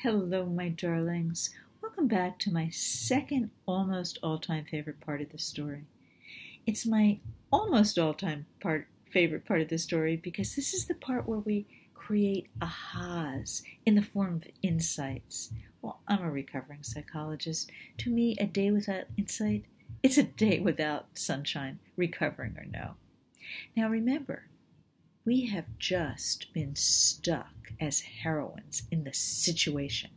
Hello, my darlings. Welcome back to my second almost all-time favorite part of the story. It's my almost all-time favorite part of the story because this is the part where we create ahas in the form of insights. Well, I'm a recovering psychologist. To me, a day without insight, it's a day without sunshine, recovering or no. Now remember, we have just been stuck as heroines in the situation,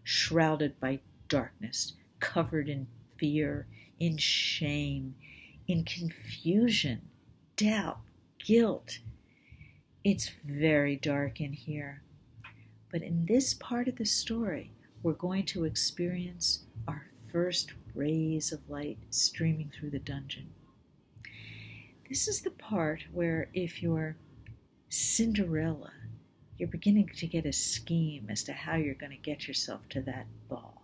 shrouded by darkness, covered in fear, in shame, in confusion, doubt, guilt. It's very dark in here. But in this part of the story, we're going to experience our first rays of light streaming through the dungeon. This is the part where if you're Cinderella, you're beginning to get a scheme as to how you're going to get yourself to that ball.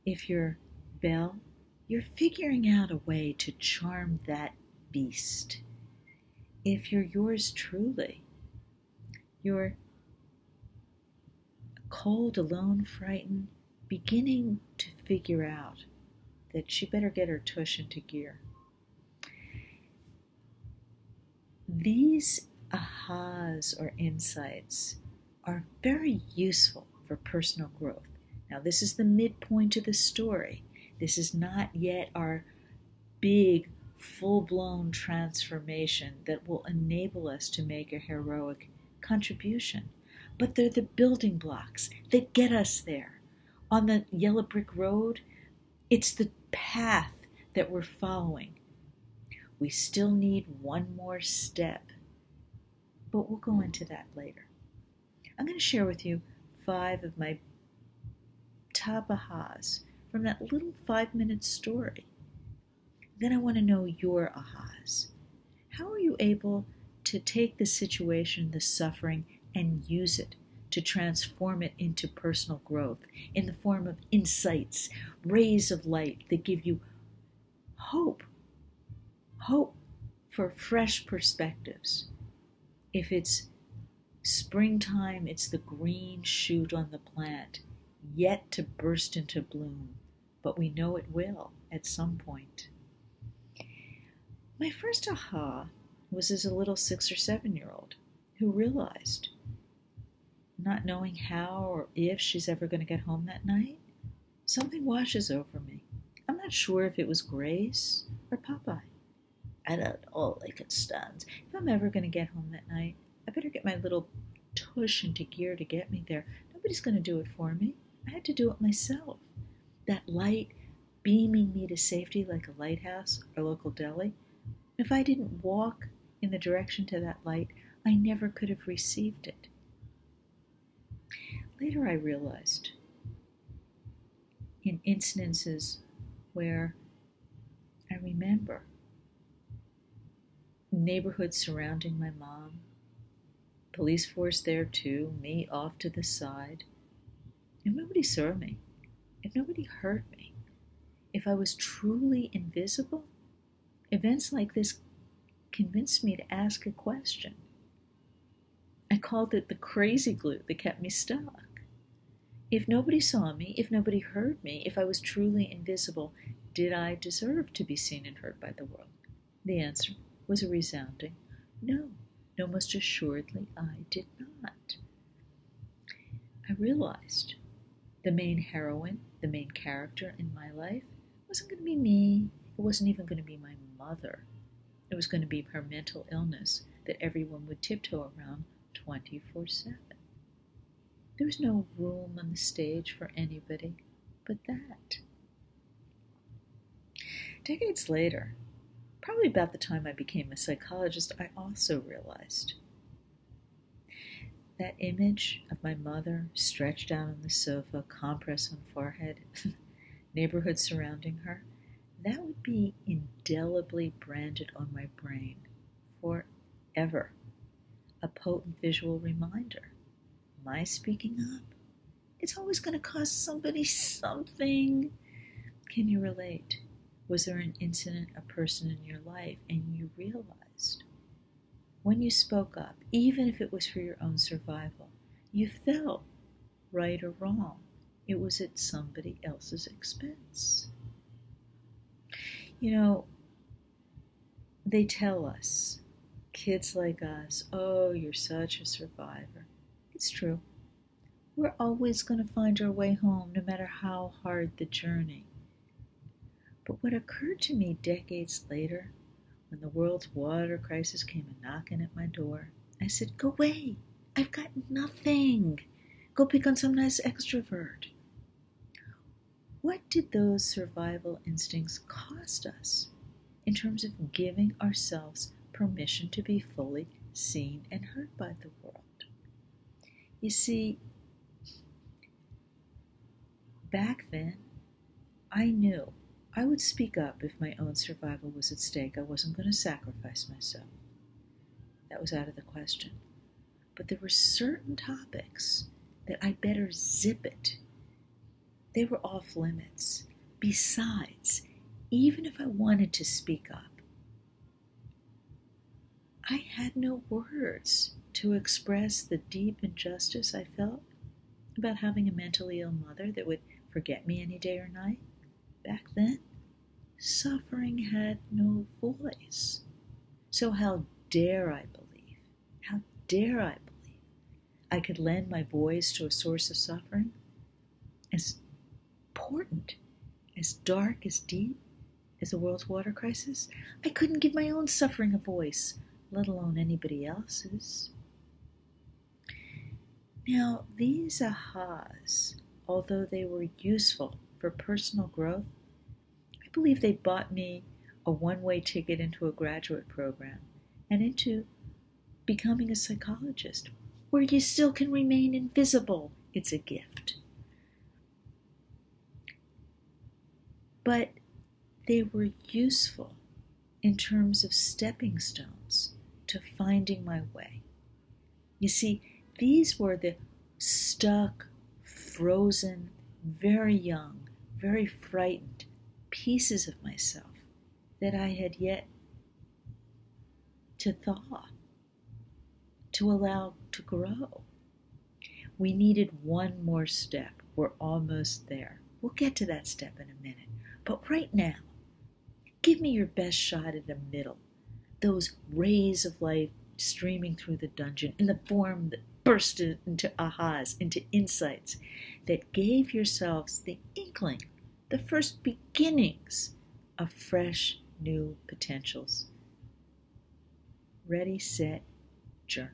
If you're Belle, you're figuring out a way to charm that beast. If you're yours truly, you're cold, alone, frightened, beginning to figure out that she better get her tush into gear. These ahas or insights are very useful for personal growth. Now, this is the midpoint of the story. This is not yet our big, full-blown transformation that will enable us to make a heroic contribution. But they're the building blocks that get us there. On the yellow brick road, it's the path that we're following. We still need one more step, but we'll go into that later. I'm going to share with you 5 of my top ahas from that little 5-minute story. Then I want to know your ahas. How are you able to take the situation, the suffering, and use it to transform it into personal growth in the form of insights, rays of light that give you hope for fresh perspectives. If it's springtime, it's the green shoot on the plant, yet to burst into bloom, but we know it will at some point. My first aha was as a little 6 or 7-year-old who realized, not knowing how or if she's ever going to get home that night, something washes over me. I'm not sure if it was Grace or Popeye. I don't know, like it stands. If I'm ever going to get home that night, I better get my little tush into gear to get me there. Nobody's going to do it for me. I had to do it myself. That light beaming me to safety like a lighthouse or local deli. If I didn't walk in the direction to that light, I never could have received it. Later I realized, in instances where I remember neighborhood surrounding my mom, police force there too, me off to the side. If nobody saw me, if nobody heard me, if I was truly invisible, events like this convinced me to ask a question. I called it the crazy glue that kept me stuck. If nobody saw me, if nobody heard me, if I was truly invisible, did I deserve to be seen and heard by the world? The answer was a resounding no. No, most assuredly I did not. I realized the main heroine, the main character in my life wasn't going to be me. It wasn't even going to be my mother. It was going to be her mental illness that everyone would tiptoe around 24/7. There was no room on the stage for anybody but that. Decades later, probably about the time I became a psychologist, I also realized that image of my mother stretched out on the sofa, compress on forehead, neighborhood surrounding her, that would be indelibly branded on my brain forever. A potent visual reminder. My speaking up, it's always going to cost somebody something. Can you relate? Was there an incident, a person in your life, and you realized when you spoke up, even if it was for your own survival, you felt right or wrong. It was at somebody else's expense. You know, they tell us, kids like us, oh, you're such a survivor. It's true. We're always going to find our way home, no matter how hard the journey. But what occurred to me decades later, when the world's water crisis came a-knocking at my door, I said, go away. I've got nothing. Go pick on some nice extrovert. What did those survival instincts cost us in terms of giving ourselves permission to be fully seen and heard by the world? You see, back then, I knew I would speak up if my own survival was at stake. I wasn't going to sacrifice myself. That was out of the question. But there were certain topics that I better zip it. They were off limits. Besides, even if I wanted to speak up, I had no words to express the deep injustice I felt about having a mentally ill mother that would forget me any day or night. Back then, suffering had no voice. So how dare I believe? How dare I believe I could lend my voice to a source of suffering as important, as dark, as deep as the world's water crisis? I couldn't give my own suffering a voice, let alone anybody else's. Now, these ahas, although they were useful for personal growth, I believe they bought me a one-way ticket into a graduate program and into becoming a psychologist, where you still can remain invisible. It's a gift. But they were useful in terms of stepping stones to finding my way. You see, these were the stuck, frozen, very young, very frightened pieces of myself that I had yet to thaw, to allow to grow. We needed one more step. We're almost there. We'll get to that step in a minute. But right now, give me your best shot at the middle. Those rays of light streaming through the dungeon in the form that bursted into ahas, into insights that gave yourselves the inkling, the first beginnings of fresh, new potentials. Ready, set, journal.